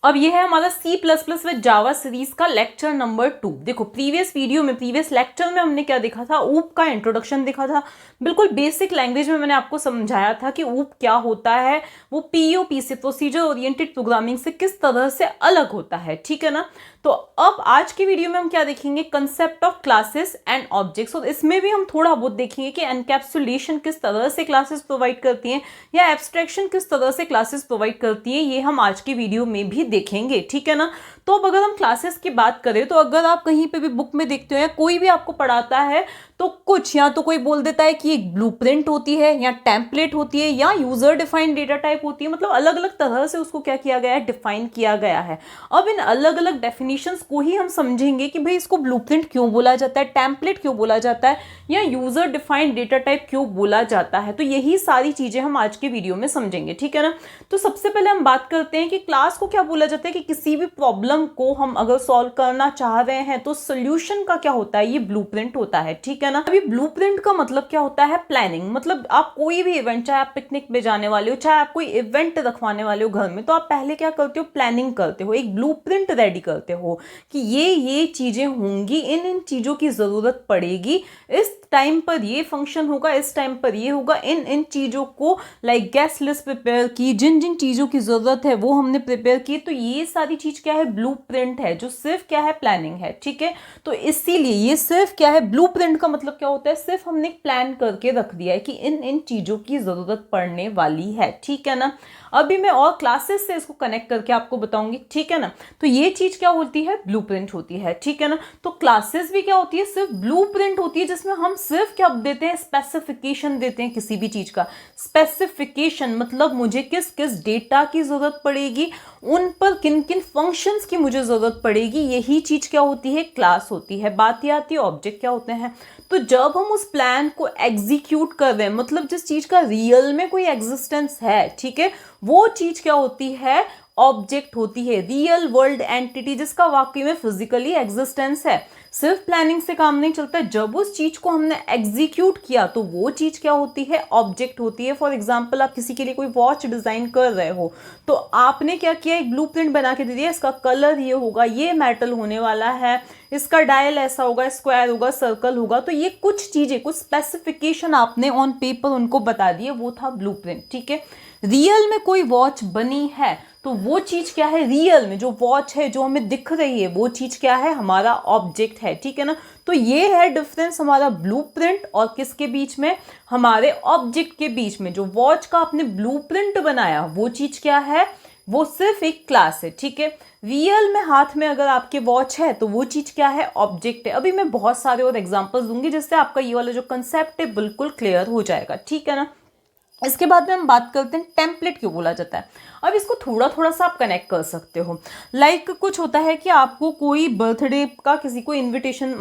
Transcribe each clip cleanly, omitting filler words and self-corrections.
अब ये है हमारा C++ विद जावा सीरीज का लेक्चर नंबर 2। देखो प्रीवियस लेक्चर में हमने क्या देखा था, ऊप का इंट्रोडक्शन देखा था। बिल्कुल बेसिक लैंग्वेज में मैंने आपको समझाया था कि ऊप क्या होता है, वो पीओपी से, प्रोसीजर ओरिएंटेड प्रोग्रामिंग से किस तरह से अलग होता है, ठीक है ना। तो अब आज की वीडियो में हम क्या देखेंगे, concept of classes and objects. और इसमें भी हम थोड़ा बहुत देखेंगे कि एनकैप्सुलेशन किस तरह से क्लासेस प्रोवाइड करती हैं या एब्स्ट्रैक्शन किस तरह से क्लासेस प्रोवाइड करती हैं, ये हम आज की वीडियो में भी देखेंगे, ठीक है ना। तो अब अगर हम क्लासेस की बात करें तो अगर आप कहीं पे भी बुक में देखते हो या कोई भी आपको पढ़ाता है तो कुछ या तो कोई बोल देता है कि एक ब्लूप्रिंट होती है या टेम्पलेट होती है या यूजर डिफाइंड डेटा टाइप होती है, मतलब अलग अलग तरह से उसको क्या किया गया है, डिफाइन किया गया है। अब इन अलग अलग डेफिनेशंस को ही हम समझेंगे कि भाई इसको ब्लूप्रिंट क्यों बोला जाता है, टेम्पलेट क्यों बोला जाता है या यूजर डिफाइंड डेटा टाइप क्यों बोला जाता है। तो यही सारी चीजें हम आज के वीडियो में समझेंगे, ठीक है ना। तो सबसे पहले हम बात करते हैं कि क्लास को क्या बोला जाता है, कि किसी भी प्रॉब्लम को हम अगर सॉल्व करना चाह रहे हैं तो सोल्यूशन का क्या होता है, ये ब्लूप्रिंट होता है, ठीक है ना। अभी ब्लूप्रिंट का मतलब क्या होता है, प्लानिंग। मतलब आप कोई भी इवेंट, चाहे आप पिकनिक पे जाने वाले हो, चाहे आप कोई इवेंट रखवाने वाले हो घर में, तो आप पहले क्या करते हो, प्लानिंग करते हो, एक ब्लूप्रिंट रेडी करते हो कि ये चीजें होंगी, इन चीजों की जरूरत पड़ेगी, इस टाइम पर ये फंक्शन होगा, इस टाइम पर ये होगा, इन चीजों को लाइक गेस्ट लिस्ट प्रिपेयर की, जिन जिन चीजों की जरूरत है वो हमने प्रिपेयर की। तो ये सारी चीज क्या है, ब्लूप्रिंट है, जो सिर्फ क्या है, प्लानिंग है, ठीक है। तो इसीलिए ये सिर्फ क्या है, ब्लूप्रिंट का मतलब क्या होता है, सिर्फ हमने प्लान करके रख दिया है कि इन चीजों की जरूरत पड़ने वाली है, ठीक है ना। अभी मैं और क्लासेस से इसको कनेक्ट करके आपको बताऊंगी, ठीक है ना। तो ये चीज क्या होती है, ब्लूप्रिंट होती है, ठीक है ना। तो क्लासेस भी क्या होती है, सिर्फ ब्लूप्रिंट होती है, जिसमें हम सिर्फ क्या देते हैं, स्पेसिफिकेशन देते हैं किसी भी चीज का। स्पेसिफिकेशन मतलब मुझे किस किस डेटा की जरूरत पड़ेगी, उन पर किन किन फंक्शंस की मुझे जरूरत पड़ेगी, यही चीज क्या होती है, क्लास होती है। बात ये आती है ऑब्जेक्ट क्या होते हैं। तो जब हम उस प्लान को एग्जीक्यूट कर रहे हैं, मतलब जिस चीज का रियल में कोई एग्जिस्टेंस है, ठीक है, वो चीज क्या होती है, ऑब्जेक्ट होती है, रियल वर्ल्ड एंटिटी जिसका वाकई में फिजिकली एग्जिस्टेंस है। सिर्फ प्लानिंग से काम नहीं चलता, जब उस चीज को हमने एग्जीक्यूट किया तो वो चीज क्या होती है, ऑब्जेक्ट होती है। फॉर एग्जांपल आप किसी के लिए कोई वॉच डिजाइन कर रहे हो, तो आपने क्या किया, एक ब्लूप्रिंट बना के दे दिया, इसका कलर ये होगा, ये मेटल होने वाला है, इसका डायल ऐसा होगा, स्क्वायर होगा, सर्कल होगा। तो ये कुछ चीजें, कुछ स्पेसिफिकेशन आपने ऑन पेपर उनको बता दिए, वो था ब्लूप्रिंट, ठीक है। रियल में कोई वॉच बनी है तो वो चीज क्या है, रियल में जो वॉच है जो हमें दिख रही है वो चीज क्या है, हमारा ऑब्जेक्ट है, ठीक है ना। तो ये है डिफरेंस हमारा ब्लूप्रिंट और किसके बीच में, हमारे ऑब्जेक्ट के बीच में। जो वॉच का आपने ब्लूप्रिंट बनाया वो चीज क्या है, वो सिर्फ एक क्लास है, ठीक है। रियल में हाथ में अगर आपके वॉच है तो वो चीज क्या है, ऑब्जेक्ट है। अभी मैं बहुत सारे और एग्जांपल्स दूंगी जिससे आपका ये वाला जो कंसेप्ट है बिल्कुल क्लियर हो जाएगा, ठीक है ना। इसके बाद में हम बात करते हैं टेम्पलेट क्यों बोला जाता है। अब इसको थोड़ा थोड़ा सा आप कनेक्ट कर सकते हो। लाइक कुछ होता है कि आपको कोई बर्थडे का किसी को इनविटेशन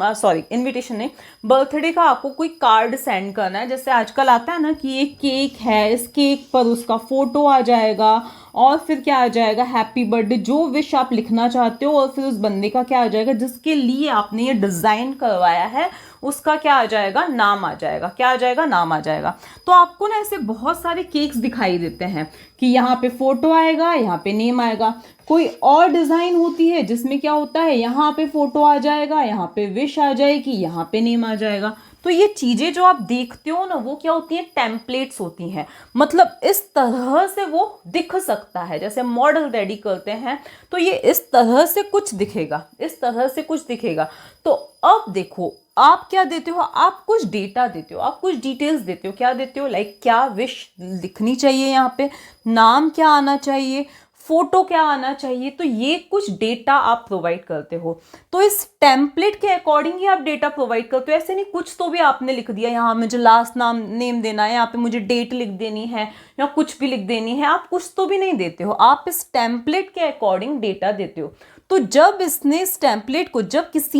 नहीं, बर्थडे का आपको कोई कार्ड सेंड करना है। जैसे आजकल आता है ना कि एक केक है, इस केक पर उसका फोटो आ जाएगा और फिर क्या आ जाएगा, हैप्पी बर्थडे, जो विश आप लिखना चाहते हो, और फिर उस बंदे का क्या आ जाएगा, जिसके लिए आपने ये डिजाइन करवाया है, उसका क्या आ जाएगा, नाम आ जाएगा। क्या आ जाएगा, नाम आ जाएगा। तो आपको ना ऐसे बहुत सारे केक्स दिखाई देते हैं कि यहाँ पे फोटो आएगा, यहाँ पे नेम आएगा। कोई और डिजाइन होती है जिसमें क्या होता है, यहाँ पे फोटो आ जाएगा, यहाँ पे विश आ जाएगी, यहाँ पे नेम आ जाएगा। तो ये चीजें जो आप देखते हो ना, वो क्या होती हैं, टेम्पलेट्स होती हैं। मतलब इस तरह से वो दिख सकता है, जैसे मॉडल रेडी करते हैं तो ये इस तरह से कुछ दिखेगा, इस तरह से कुछ दिखेगा। तो अब देखो आप क्या देते हो, आप कुछ डेटा देते हो, आप कुछ डिटेल्स देते हो। क्या देते हो, लाइक क्या विश लिखनी चाहिए, यहाँ पे नाम क्या आना चाहिए, फोटो क्या आना चाहिए। तो ये कुछ डेटा आप प्रोवाइड करते हो। तो इस टेम्पलेट के अकॉर्डिंग ही आप डेटा प्रोवाइड करते हो। ऐसे नहीं कुछ तो भी आपने लिख दिया, यहाँ मुझे लास्ट नेम देना है, यहाँ पे मुझे डेट लिख देनी है या कुछ भी लिख देनी है, आप कुछ तो भी नहीं देते हो, आप इस टेम्पलेट के अकॉर्डिंग डेटा देते हो। तो जब किसी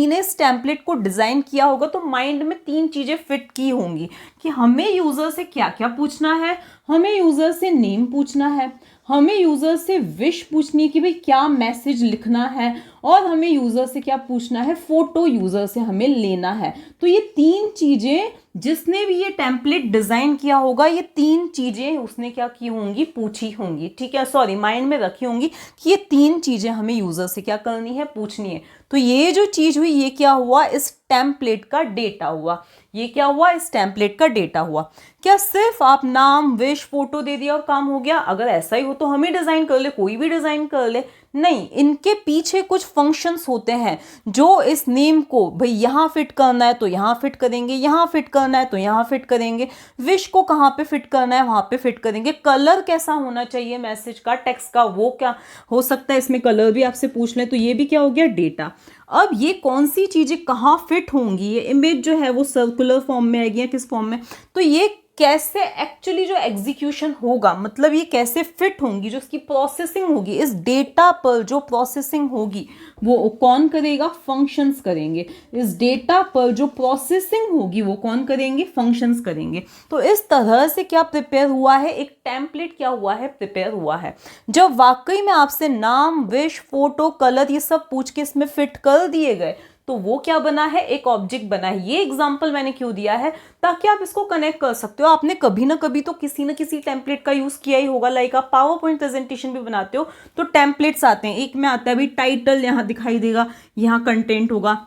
ने इस टेम्पलेट को डिजाइन किया होगा तो माइंड में 3 चीजें फिट की होंगी कि हमें यूजर से क्या क्या पूछना है, हमें यूजर से नेम पूछना है, हमें यूजर से विश पूछनी है कि भाई क्या मैसेज लिखना है, और हमें यूजर से क्या पूछना है, फोटो यूजर से हमें लेना है। तो ये 3 चीजें जिसने भी ये टेम्पलेट डिजाइन किया होगा ये 3 चीजें उसने क्या की होंगी, पूछी होंगी, ठीक है, सॉरी माइंड में रखी होंगी कि ये 3 चीजें हमें यूजर से क्या करनी है, पूछनी है। तो ये जो चीज हुई ये क्या हुआ, इस टेम्पलेट का डेटा हुआ। ये क्या हुआ, इस टेम्पलेट का डेटा हुआ। क्या सिर्फ आप नाम, विश, फोटो दे दिया और काम हो गया? अगर ऐसा ही हो तो हम ही डिजाइन कर ले, कोई भी डिजाइन कर ले। नहीं, इनके पीछे कुछ फंक्शंस होते हैं जो इस नेम को भाई यहाँ फिट करना है तो यहाँ फिट करेंगे, यहाँ फिट करना है तो यहाँ फिट करेंगे, विश को कहाँ पे फिट करना है वहां पे फिट करेंगे, कलर कैसा होना चाहिए मैसेज का, टेक्स्ट का, वो क्या हो सकता है, इसमें कलर भी आपसे पूछ लें, तो ये भी क्या हो गया, डेटा। अब ये कौन सी चीजें कहाँ फिट होंगी, ये इमेज जो है वो सर्कुलर फॉर्म में आएगी या किस फॉर्म में, तो ये कैसे एक्चुअली जो एग्जीक्यूशन होगा, मतलब ये कैसे फिट होंगी, जो इसकी प्रोसेसिंग होगी, इस डेटा पर जो प्रोसेसिंग होगी वो कौन करेगा, फंक्शंस करेंगे। इस डेटा पर जो प्रोसेसिंग होगी वो कौन करेंगे, फंक्शंस करेंगे। तो इस तरह से क्या प्रिपेयर हुआ है, एक टेम्पलेट क्या हुआ है, प्रिपेयर हुआ है। जब वाकई में आपसे नाम, विश, फोटो, कलर ये सब पूछ के इसमें फिट कर दिए गए तो वो क्या बना है, एक ऑब्जेक्ट बना है। ये एग्जांपल मैंने क्यों दिया है, ताकि आप इसको कनेक्ट कर सकते हो। आपने कभी ना कभी तो किसी न किसी टेम्पलेट का यूज किया ही होगा, लाइक आप पावर पॉइंट प्रेजेंटेशन भी बनाते हो तो टेम्पलेट्स आते हैं। एक में आता है भाई टाइटल, यहाँ दिखाई देगा, यहाँ कंटेंट होगा।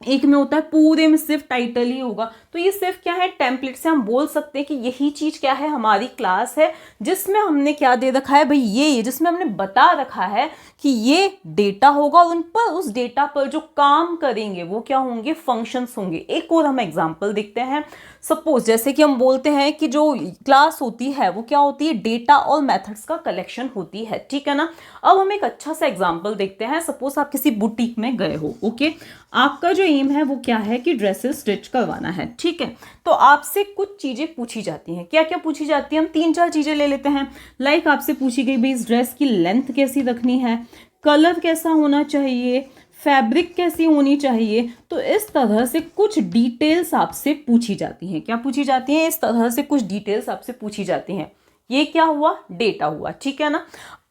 एक में होता है पूरे में सिर्फ टाइटल ही होगा। तो ये सिर्फ क्या है, टेम्पलेट से हम बोल सकते हैं कि यही चीज क्या है, हमारी क्लास है जिसमें हमने क्या दे रखा है भाई, ये जिसमें हमने बता रखा है कि ये डेटा होगा और उन पर, उस डेटा पर जो काम करेंगे वो क्या होंगे, फंक्शंस होंगे। एक और हम एग्जांपल देखते हैं। सपोज जैसे कि हम बोलते हैं कि जो क्लास होती है वो क्या होती है, डेटा और मेथड्स का कलेक्शन होती है, ठीक है ना। अब हम एक अच्छा सा एग्जांपल देखते हैं। सपोज आप किसी बुटीक में गए हो, ओके, आपका जो एम है वो क्या है कि ड्रेसेस स्टिच करवाना है, ठीक है। तो आपसे कुछ चीजें पूछी जाती हैं। क्या क्या पूछी जाती है, हम 3-4 चीजें ले लेते हैं। लाइक आपसे पूछी गई भाई इस ड्रेस की लेंथ कैसी रखनी है, कलर कैसा होना चाहिए, फैब्रिक कैसी होनी चाहिए। तो इस तरह से कुछ डिटेल्स आपसे पूछी जाती हैं। क्या पूछी जाती हैं, इस तरह से कुछ डिटेल्स आपसे पूछी जाती हैं। ये क्या हुआ, डेटा हुआ, ठीक है ना।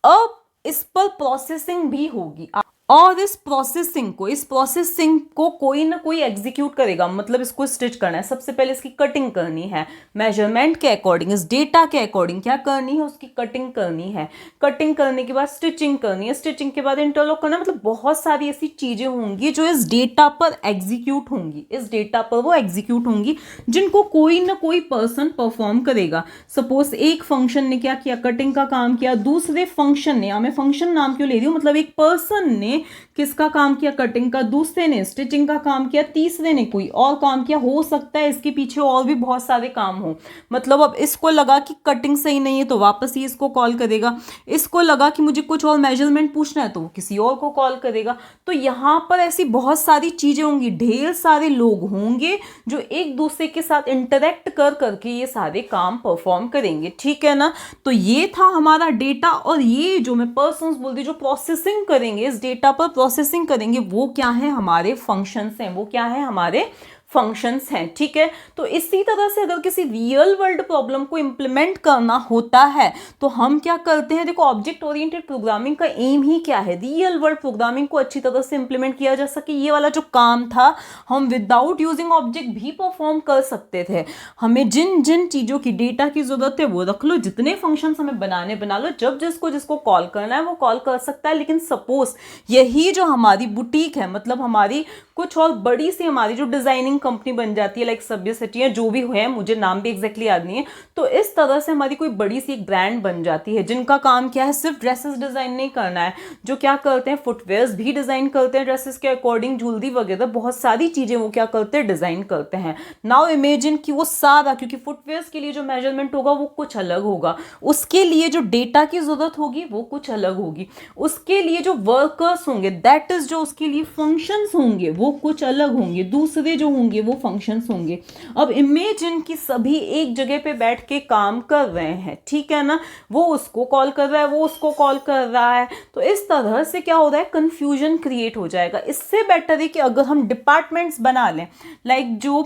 अब इस पर प्रोसेसिंग भी होगी और इस प्रोसेसिंग को कोई ना कोई एग्जीक्यूट करेगा। मतलब इसको स्टिच करना है, सबसे पहले इसकी कटिंग करनी है, मेजरमेंट के अकॉर्डिंग, इस डेटा के अकॉर्डिंग क्या करनी है, उसकी कटिंग करनी है। कटिंग करने के बाद स्टिचिंग करनी है, स्टिचिंग के बाद इंटरलॉक करना। मतलब बहुत सारी ऐसी चीजें होंगी जो इस डेटा पर एग्जीक्यूट होंगी, इस डेटा पर वो एग्जीक्यूट होंगी जिनको कोई ना कोई पर्सन परफॉर्म करेगा। सपोज एक फंक्शन ने क्या किया, कटिंग का काम किया, दूसरे फंक्शन ने, मैं फंक्शन नाम क्यों ले रही हूँ, मतलब एक पर्सन ने किसका काम किया, कटिंग का, दूसरे ने स्टिचिंग का काम किया, तीसरे ने कोई और काम किया। हो सकता है इसके पीछे और भी बहुत सारे काम हो। मतलब अब इसको लगा कि कटिंग सही नहीं है तो वापस ही इसको कॉल करेगा, इसको लगा कि मुझे कुछ और मेजरमेंट पूछना है तो वो किसी और को कॉल करेगा। तो यहाँ पर ऐसी बहुत सारी चीजें होंगी, ढेर सारे लोग होंगे जो एक दूसरे के साथ इंटरेक्ट कर करके ये सारे काम परफॉर्म करेंगे, ठीक है ना। तो ये था हमारा डेटा। और ये जो मैं पर्सन्स बोलती हूँ जो प्रोसेसिंग करेंगे, इस डेटा पर प्रोसेसिंग करेंगे, वो क्या है, हमारे फंक्शंस हैं, वो क्या है, हमारे फंक्शंस हैं, ठीक है। तो इसी तरह से अगर किसी रियल वर्ल्ड प्रॉब्लम को इंप्लीमेंट करना होता है तो हम क्या करते हैं, देखो ऑब्जेक्ट ओरिएंटेड प्रोग्रामिंग का एम ही क्या है, रियल वर्ल्ड प्रोग्रामिंग को अच्छी तरह से इंप्लीमेंट किया जा सके। ये वाला जो काम था हम विदाउट यूजिंग ऑब्जेक्ट भी परफॉर्म कर सकते थे। हमें जिन जिन चीजों की डेटा की जरूरत है वो रख लो, जितने फंक्शंस हमें बनाने बना लो, जब जिसको कॉल करना है वो कॉल कर सकता है। लेकिन सपोज यही जो हमारी बुटीक है, मतलब हमारी कुछ और बड़ी सी हमारी जो डिजाइनिंग कंपनी बन जाती है, लाइक सब्यसाची है, जो भी है, मुझे नाम भी एग्जैक्टली याद नहीं है। तो इस तरह से हमारी कोई बड़ी सी एक ब्रांड बन जाती है जिनका काम क्या है, सिर्फ ड्रेसेस डिजाइन नहीं करना है, जो क्या करते हैं, फुटवेयर्स भी डिजाइन करते हैं ड्रेसेस के अकॉर्डिंग, ज्वेलरी वगैरह बहुत सारी चीजें वो क्या करते हैं, डिजाइन करते हैं। नाउ इमेजिन कि वो सारा, क्योंकि फुटवेयर्स के लिए जो मेजरमेंट होगा वो कुछ अलग होगा, उसके लिए जो डेटा की जरूरत होगी वो कुछ अलग होगी, उसके लिए जो वर्कर्स होंगे, दैट इज जो उसके लिए फंक्शंस होंगे वो कुछ अलग होंगे, दूसरे जो होंगे वो फंक्शंस होंगे। अब इमेजिन कि सभी एक जगह पे बैठ के काम कर रहे हैं, ठीक है ना, वो उसको कॉल कर रहा है, वो उसको कॉल कर रहा है। तो इस तरह से क्या हो रहा है, कंफ्यूजन क्रिएट हो जाएगा। इससे बेटर है कि अगर हम डिपार्टमेंट्स बना लें, लाइक जो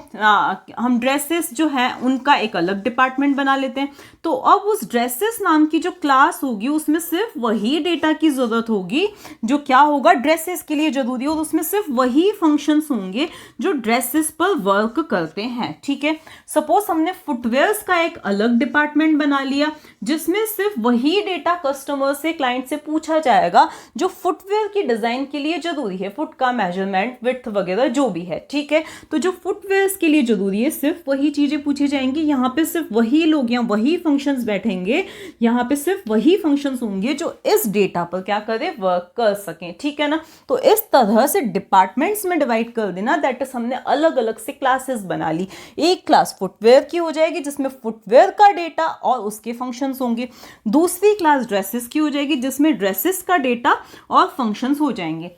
हम ड्रेसेस जो है उनका एक अलग डिपार्टमेंट बना लेते हैं। तो अब उस ड्रेसेस नाम की जो क्लास होगी उसमें सिर्फ वही डेटा की जरूरत होगी जो क्या होगा, ड्रेसेस के लिए जरूरी हो, और उसमें सिर्फ वही फंक्शंस होंगे जो ड्रेसेस पर वर्क करते हैं। ठीक है, सपोज हमने फुटवेयर्स का एक अलग डिपार्टमेंट बना लिया जिसमें सिर्फ वही डेटा कस्टमर से, क्लाइंट से पूछा जाएगा जो फुटवेयर की डिजाइन के लिए जरूरी है, फुट का मेजरमेंट, विड्थ वगैरह जो भी है। ठीक है, तो जो फुटवेयर्स के लिए जरूरी है सिर्फ वही चीजें पूछी जाएंगी। यहाँ पे सिर्फ वही लोग या वही फंक्शंस बैठेंगे, यहाँ पे सिर्फ वही फंक्शंस होंगे जो इस डेटा पर क्या करें, वर्क कर सकें। ठीक है ना, तो इस तरह से डिपार्टमेंट्स में डिवाइड कर देना, दैट इज हमने अलग अलग से क्लासेस बना ली। एक क्लास फुटवेयर की हो जाएगी जिसमें फुटवेयर का डेटा और उसके फंक्शंस होंगे, दूसरी क्लास ड्रेसेस की हो जाएगी जिसमें ड्रेसेस का डेटा और फंक्शंस हो जाएंगे।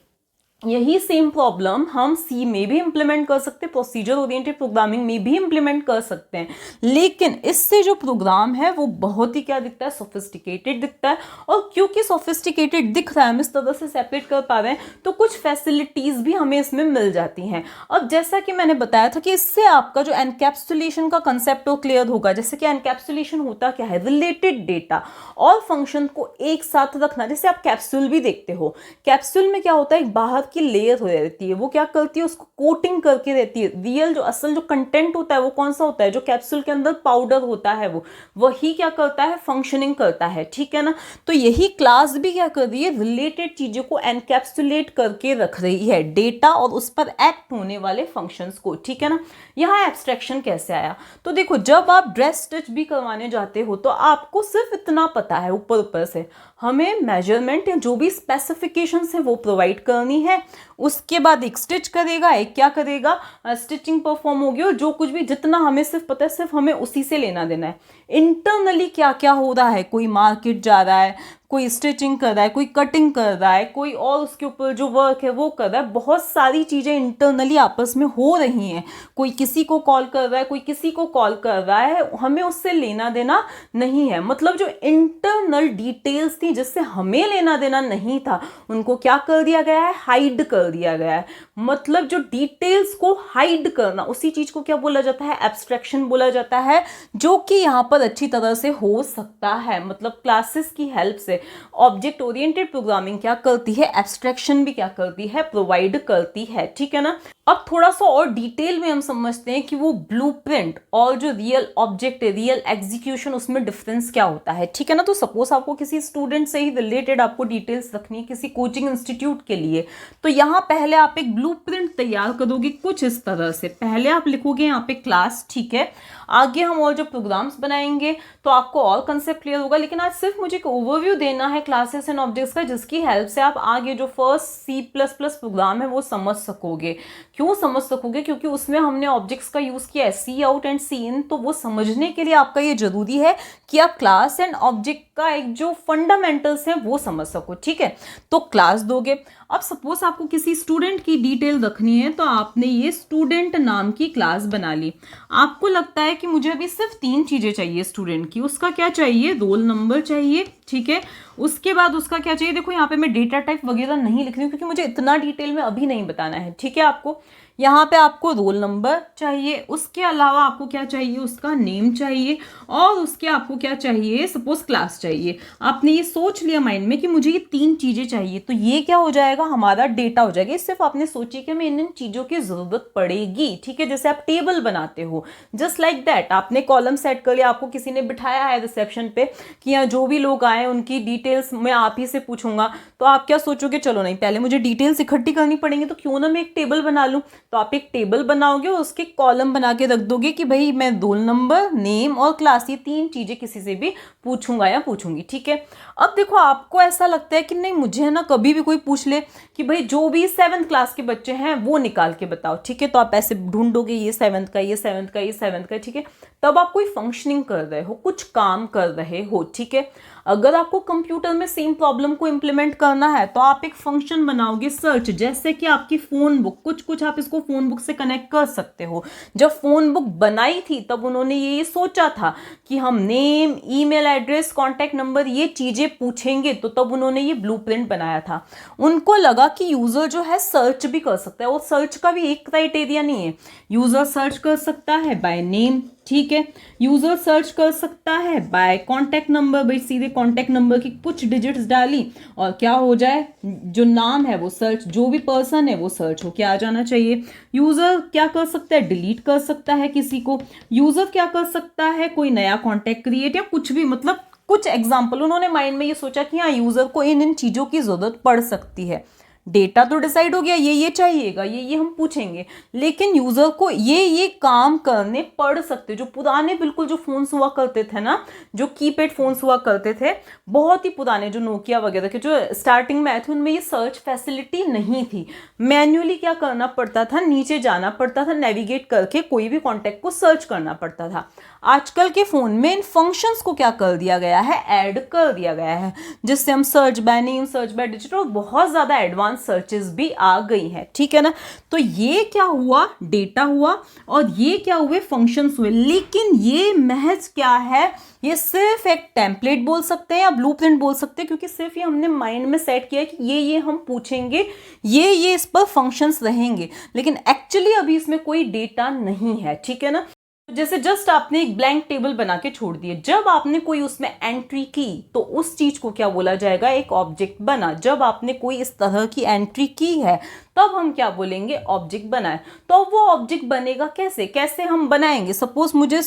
यही सेम प्रॉब्लम हम सी में भी इंप्लीमेंट कर सकते हैं, प्रोसीजर ओरिएंटेड प्रोग्रामिंग में भी इंप्लीमेंट कर सकते हैं, लेकिन इससे जो प्रोग्राम है वो बहुत ही क्या दिखता है, सोफिस्टिकेटेड दिखता है। और क्योंकि सोफिस्टिकेटेड दिख रहा है, हम इस तरह से सेपरेट कर पा रहे हैं, तो कुछ फैसिलिटीज भी हमें इसमें मिल जाती हैं। अब जैसा कि मैंने बताया था कि इससे आपका जो एनकैप्सुलेशन का कंसेप्ट वो क्लियर होगा। जैसे कि एनकैप्सुलेशन होता क्या है, रिलेटेड डेटा और फंक्शन को एक साथ रखना। जैसे आप कैप्सूल भी देखते हो, कैप्सूल में क्या होता है, एक बाहर की लेयर हो रहती है, वो क्या करती है, उसको कोटिंग करके रहती है। रियल जो असल जो कंटेंट होता है वो कौन सा होता है, जो कैप्सूल के अंदर पाउडर होता है वो वही क्या करता है, फंक्शनिंग करता है। ठीक है ना, तो यही क्लास भी क्या कर रही है, रिलेटेड चीजों को एनकैप्सुलेट करके रख रही है, डेटा और उस पर एक्ट होने वाले फंक्शंस को। ठीक है ना, यहाँ एब्स्ट्रैक्शन कैसे आया, तो देखो जब आप ड्रेस स्टिच भी करवाने जाते हो तो आपको सिर्फ इतना पता है ऊपर ऊपर से, हमें मेजरमेंट या जो भी स्पेसिफिकेशंस है वो प्रोवाइड करनी है। उसके बाद एक स्टिच करेगा, एक क्या करेगा, स्टिचिंग परफॉर्म होगी, और जो कुछ भी जितना हमें सिर्फ पता है सिर्फ हमें उसी से लेना देना है। इंटरनली क्या क्या हो रहा है, कोई मार्केट जा रहा है, कोई स्टिचिंग कर रहा है, कोई कटिंग कर रहा है, कोई और उसके ऊपर जो वर्क है वो कर रहा है, बहुत सारी चीज़ें इंटरनली आपस में हो रही हैं। कोई किसी को कॉल कर रहा है, कोई किसी को कॉल कर रहा है, हमें उससे लेना देना नहीं है। मतलब जो इंटरनल डिटेल्स थी जिससे हमें लेना देना नहीं था, उनको क्या कर दिया गया है, हाइड कर दिया गया है। मतलब जो डिटेल्स को हाइड करना, उसी चीज को क्या बोला जाता है, एब्स्ट्रैक्शन बोला जाता है, जो कि यहाँ पर अच्छी तरह से हो सकता है। मतलब क्लासेस की हेल्प से ऑब्जेक्ट ओरिएंटेड प्रोग्रामिंग क्या करती है, एब्स्ट्रैक्शन भी क्या करती है, प्रोवाइड करती है। ठीक है ना, अब थोड़ा सा और डिटेल में हम समझते हैं कि वो ब्लूप्रिंट और जो रियल ऑब्जेक्ट है, रियल एग्जीक्यूशन, उसमें डिफरेंस क्या होता है। ठीक है ना, तो सपोज आपको किसी स्टूडेंट से ही रिलेटेड आपको डिटेल्स रखनी है किसी कोचिंग इंस्टीट्यूट के लिए, तो यहाँ पहले आप एक ब्लूप्रिंट तैयार करोगे कुछ इस तरह से। पहले आप लिखोगे यहाँ पे क्लास, ठीक है, आगे हम और जो प्रोग्राम्स बनाएंगे तो आपको और कंसेप्ट क्लियर होगा, लेकिन आज सिर्फ मुझे एक ओवरव्यू देना है क्लासेस एंड ऑब्जेक्ट्स का, जिसकी हेल्प से आप आगे जो फर्स्ट C++ प्रोग्राम है वो समझ सकोगे। क्यों समझ सकोगे, क्योंकि उसमें हमने ऑब्जेक्ट्स का यूज किया है, सी आउट एंड सी इन, तो वो समझने के लिए आपका ये जरूरी है कि आप क्लास एंड ऑब्जेक्ट का एक जो फंडामेंटल्स हैं वो समझ सको। ठीक है, तो क्लास दोगे। अब सपोज आपको किसी स्टूडेंट की डिटेल रखनी है, तो आपने ये स्टूडेंट नाम की क्लास बना ली। आपको लगता है कि मुझे अभी सिर्फ 3 चीजें चाहिए स्टूडेंट की, उसका क्या चाहिए, रोल नंबर चाहिए, ठीक है, उसके बाद उसका क्या चाहिए, देखो यहाँ पे मैं डेटा टाइप वगैरह नहीं लिख रही हूँ क्योंकि मुझे इतना डिटेल में अभी नहीं बताना है। ठीक है, आपको यहाँ पे आपको रोल नंबर चाहिए, उसके अलावा आपको क्या चाहिए, उसका नेम चाहिए, और उसके आपको क्या चाहिए, सपोज क्लास चाहिए। आपने ये सोच लिया माइंड में कि मुझे ये 3 चीजें चाहिए, तो ये क्या हो जाएगा, हमारा डेटा हो जाएगा। सिर्फ आपने सोची कि हमें इन चीजों की जरूरत पड़ेगी। ठीक है, जैसे आप टेबल बनाते हो, जस्ट लाइक दैट, आपने कॉलम सेट कर लिया, आपको किसी ने बिठाया है रिसेप्शन पे कि यहाँ जो भी लोग आए उनकी डिटेल्स मैं आप ही से पूछूंगा, तो आप क्या सोचोगे, चलो नहीं, पहले मुझे डिटेल्स इकट्ठी करनी पड़ेंगी, तो क्यों ना मैं एक टेबल बना लूं। तो आप एक टेबल बनाओगे और उसके कॉलम बना के रख दोगे कि भाई मैं रोल नंबर, नेम और क्लास, ये 3 चीजें किसी से भी पूछूंगा या पूछूंगी। ठीक है, अब देखो आपको ऐसा लगता है कि नहीं, मुझे ना कभी भी कोई पूछ ले कि भाई जो भी 7th क्लास के बच्चे हैं वो निकाल के बताओ। ठीक है, तो आप ऐसे ढूंढोगे, ये 7th का, ये 7th का, ये 7th का। ठीक है, तब आप कोई फंक्शनिंग कर रहे हो, कुछ काम कर रहे हो। ठीक है, अगर आपको कंप्यूटर में सेम प्रॉब्लम को इंप्लीमेंट करना है तो आप एक फंक्शन बनाओगे सर्च, जैसे कि आपकी फोन बुक, कुछ आप इसको फोन बुक से कनेक्ट कर सकते हो। जब फोन बुक बनाई थी तब उन्होंने ये सोचा था कि हम name, email address, contact number, ये चीजें पूछेंगे, तो तब उन्होंने ये ब्लूप्रिंट बनाया था। उनको लगा कि यूजर जो है सर्च भी कर सकता है, और सर्च का भी एक क्राइटेरिया नहीं है, यूजर सर्च कर सकता है बाय नेम, ठीक है। यूजर सर्च कर सकता है बाय कॉन्टैक्ट नंबर, भाई सीधे कॉन्टैक्ट नंबर की कुछ डिजिट्स डाली और क्या हो जाए, जो नाम है वो सर्च, जो भी पर्सन है वो सर्च होके आ जाना चाहिए। यूजर क्या कर सकता है, डिलीट कर सकता है किसी को। यूजर क्या कर सकता है, कोई नया कॉन्टैक्ट क्रिएट या कुछ भी, मतलब कुछ एग्जाम्पल उन्होंने माइंड में ये सोचा कि हाँ यूजर को इन इन चीजों की जरूरत पड़ सकती है। डेटा तो डिसाइड हो गया, ये चाहिएगा, ये हम पूछेंगे, लेकिन यूजर को ये काम करने पड़ सकते। जो पुराने बिल्कुल जो फोन्स हुआ करते थे ना, जो कीपैड फोन्स हुआ करते थे, बहुत ही पुराने, जो नोकिया वगैरह के जो स्टार्टिंग में आए थे, उनमें ये सर्च फैसिलिटी नहीं थी। मैन्युअली क्या करना पड़ता था, नीचे जाना पड़ता था, नेविगेट करके कोई भी कॉन्टैक्ट को सर्च करना पड़ता था। आजकल के फोन में इन फंक्शंस को क्या कर दिया गया है, ऐड कर दिया गया है, जिससे हम search by name, search by digit और बहुत ज्यादा एडवांस सर्चेस भी आ गई हैं, ठीक है ना। तो ये क्या हुआ, डेटा हुआ, और ये क्या हुए, फंक्शंस हुए। लेकिन ये महज क्या है, ये सिर्फ एक टेम्पलेट बोल सकते हैं या ब्लूप्रिंट बोल सकते हैं, क्योंकि सिर्फ ये हमने माइंड में सेट किया है कि ये हम पूछेंगे, ये इस पर फंक्शंस रहेंगे, लेकिन एक्चुअली अभी इसमें कोई डेटा नहीं है, ठीक है ना। जैसे जस्ट आपने एक ब्लैंक टेबल बना के छोड़ दिए, जब आपने कोई उसमें एंट्री की तो उस चीज को क्या बोला जाएगा, एक ऑब्जेक्ट बना। जब आपने कोई इस तरह की एंट्री की है तब हम क्या बोलेंगे, ऑब्जेक्ट बनाए। तो वो ऑब्जेक्ट बनेगा कैसे, कैसे हम बनाएंगे। सपोज मुझे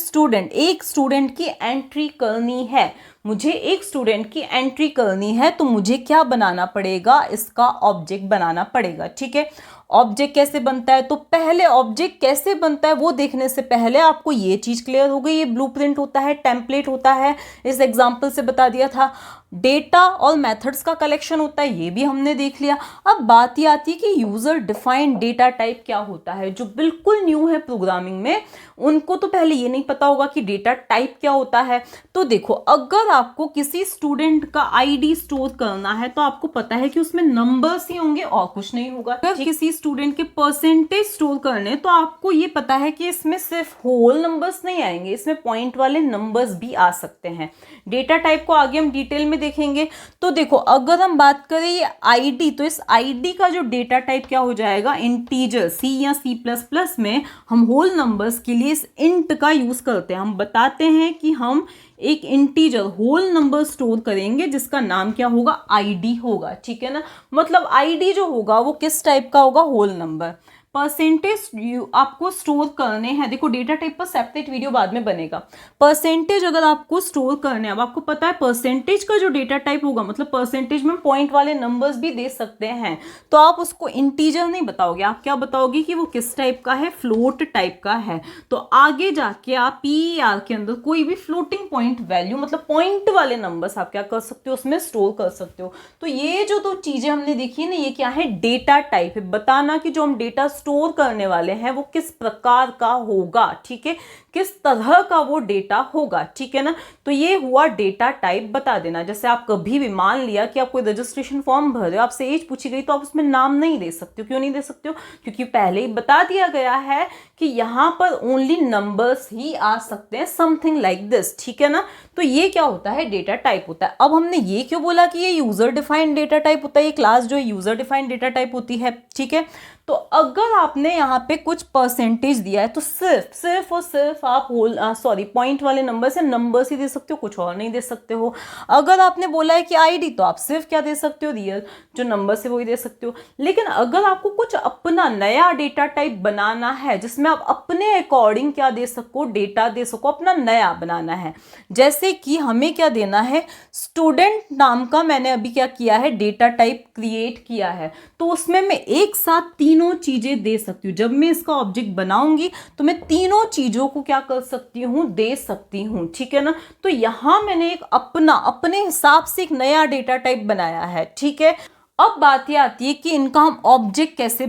एक स्टूडेंट की एंट्री करनी है, मुझे एक स्टूडेंट की एंट्री करनी है, तो मुझे क्या बनाना पड़ेगा, इसका ऑब्जेक्ट बनाना पड़ेगा, ठीक है। ऑब्जेक्ट कैसे बनता है, तो पहले ऑब्जेक्ट कैसे बनता है वो देखने से पहले आपको ये चीज क्लियर हो गई, ये ब्लूप्रिंट होता है, टेम्पलेट होता है, इस एग्जांपल से बता दिया था। डेटा और मेथड्स का कलेक्शन होता है, ये भी हमने देख लिया। अब बात ये आती है कि यूजर डिफाइंड डेटा टाइप क्या होता है। जो बिल्कुल न्यू है प्रोग्रामिंग में, उनको तो पहले ये नहीं पता होगा कि डेटा टाइप क्या होता है। तो देखो, अगर आपको किसी स्टूडेंट का आईडी स्टोर करना है तो आपको पता है कि उसमें नंबर्स ही होंगे और कुछ नहीं होगा। अगर किसी स्टूडेंट के परसेंटेज स्टोर करने, तो आपको ये पता है कि इसमें सिर्फ होल नंबर्स नहीं आएंगे, इसमें पॉइंट वाले नंबर्स भी आ सकते हैं। डेटा टाइप को आगे हम डिटेल में देखेंगे। तो देखो, अगर हम बात करें ये आईडी, तो इस आईडी का जो डेटा टाइप क्या हो जाएगा, इंटीजर। सी या C++ में हम होल नंबर्स के लिए इस इंट का यूज करते हैं। हम बताते हैं कि हम एक इंटीजर होल नंबर स्टोर करेंगे जिसका नाम क्या होगा, आईडी होगा, ठीक है ना। मतलब आईडी जो होगा वो किस टाइप का होगा, होल नंबर। परसेंटेज आपको स्टोर करने हैं, देखो डेटा टाइप पर सेपरेट वीडियो बाद में बनेगा। परसेंटेज अगर आपको स्टोर करने हैं, अब आपको पता है परसेंटेज का जो डेटा टाइप होगा, मतलब परसेंटेज में पॉइंट वाले नंबर्स भी दे सकते हैं, तो आप उसको इंटीजर नहीं बताओगे, आप क्या बताओगे कि वो किस टाइप का है, फ्लोट टाइप का है। तो आगे जाके आप PER के अंदर कोई भी फ्लोटिंग पॉइंट वैल्यू, मतलब पॉइंट वाले नंबर्स आप क्या कर सकते हो, उसमें स्टोर कर सकते हो। तो ये जो दो चीजें हमने देखी ना, ये क्या है, डेटा टाइप है। बताना कि जो हम डेटा स्टोर करने वाले हैं वो किस प्रकार का होगा, ठीक है, किस तरह का वो डेटा होगा, ठीक है ना। तो ये हुआ डेटा टाइप बता देना। जैसे आप कभी भी मान लिया कि आप कोई रजिस्ट्रेशन फॉर्म भर रहे हो, आपसे एज पूछी गई, तो आप उसमें नाम नहीं दे सकते हो। क्यों नहीं दे सकते हो, क्योंकि पहले ही बता दिया गया है कि यहाँ पर ओनली नंबर्स ही आ सकते हैं, समथिंग लाइक दिस, ठीक है ना। तो ये क्या होता है, डेटा टाइप होता है। अब हमने ये क्यों बोला कि ये यूजर डिफाइंड डेटा टाइप होता है, ये क्लास जो है यूजर डिफाइंड डेटा टाइप होती है, ठीक है। तो अगर आपने यहाँ पे कुछ परसेंटेज दिया है, तो सिर्फ और सिर्फ आप पॉइंट वाले नंबर से नंबर्स ही दे सकते हो, कुछ और नहीं दे सकते हो। अगर आपने बोला है कि आईडी, तो आप सिर्फ क्या दे सकते हो, रियल जो नंबर है वही दे सकते हो। लेकिन अगर आपको कुछ अपना नया डेटा टाइप बनाना है, जिसमें आप अपने अकॉर्डिंग क्या दे सको, डेटा दे सको, अपना नया बनाना है, जैसे कि हमें क्या देना है, स्टूडेंट नाम का मैंने अभी क्या किया है, डेटा टाइप क्रिएट किया है, तो उसमें मैं एक साथ तीनों चीजें दे सकती हूँ। जब मैं इसका ऑब्जेक्ट बनाऊंगी तो मैं तीनों चीजों को क्या कर सकती हूँ, दे सकती हूँ, ठीक है ना। तो यहां मैंने एक अपने हिसाब से एक नया डेटा टाइप बनाया है, ठीक है। अब बात ये आती है कि इनका हम ऑब्जेक्ट कैसे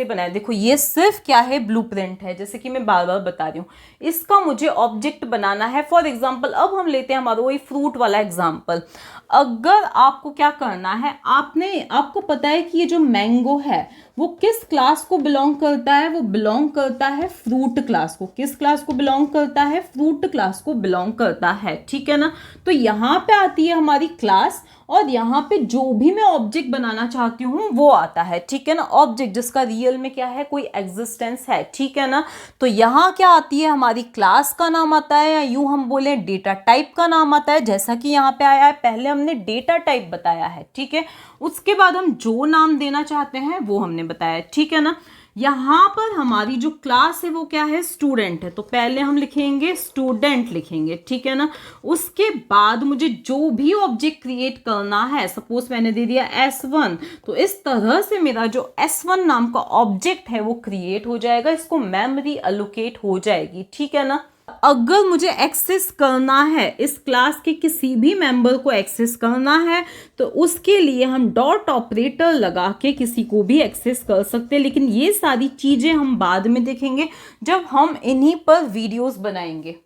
बनाए। देखो, ये सिर्फ क्या है, ब्लूप्रिंट है, जैसे कि मैं बार बार बता रही हूँ। इसका मुझे ऑब्जेक्ट बनाना है। फॉर एग्जांपल, अब हम लेते हैं हमारा वही फ्रूट वाला एग्जांपल। अगर आपको क्या करना है, आपको पता है कि ये जो मैंगो है वो किस क्लास को बिलोंग करता है, वो बिलोंग करता है फ्रूट क्लास को। किस क्लास को बिलोंग करता है, फ्रूट क्लास को बिलोंग करता है, ठीक है ना। तो यहाँ पे आती है हमारी क्लास, और यहाँ पे जो भी मैं ऑब्जेक्ट बनाना चाहती हूँ वो आता है, ठीक है ना, ऑब्जेक्ट जिसका रियल में क्या है, कोई एग्जिस्टेंस है, ठीक है ना। तो यहाँ क्या आती है, हमारी क्लास का नाम आता है, या यूं हम बोले डेटा टाइप का नाम आता है, जैसा कि यहाँ पे आया है। पहले हमने डेटा टाइप बताया है, ठीक है, उसके बाद हम जो नाम देना चाहते हैं वो हमने बताया, ठीक है ना। यहाँ पर हमारी जो क्लास है वो क्या है, स्टूडेंट है, तो पहले हम लिखेंगे स्टूडेंट लिखेंगे, ठीक है ना। उसके बाद मुझे जो भी ऑब्जेक्ट क्रिएट करना है, सपोज मैंने दे दिया S1, तो इस तरह से मेरा जो S1 नाम का ऑब्जेक्ट है वो क्रिएट हो जाएगा, इसको मेमोरी अलोकेट हो जाएगी, ठीक है ना। अगर मुझे एक्सेस करना है, इस क्लास के किसी भी मेंबर को एक्सेस करना है, तो उसके लिए हम डॉट ऑपरेटर लगा के किसी को भी एक्सेस कर सकते हैं, लेकिन ये सारी चीज़ें हम बाद में देखेंगे जब हम इन्हीं पर वीडियोस बनाएंगे।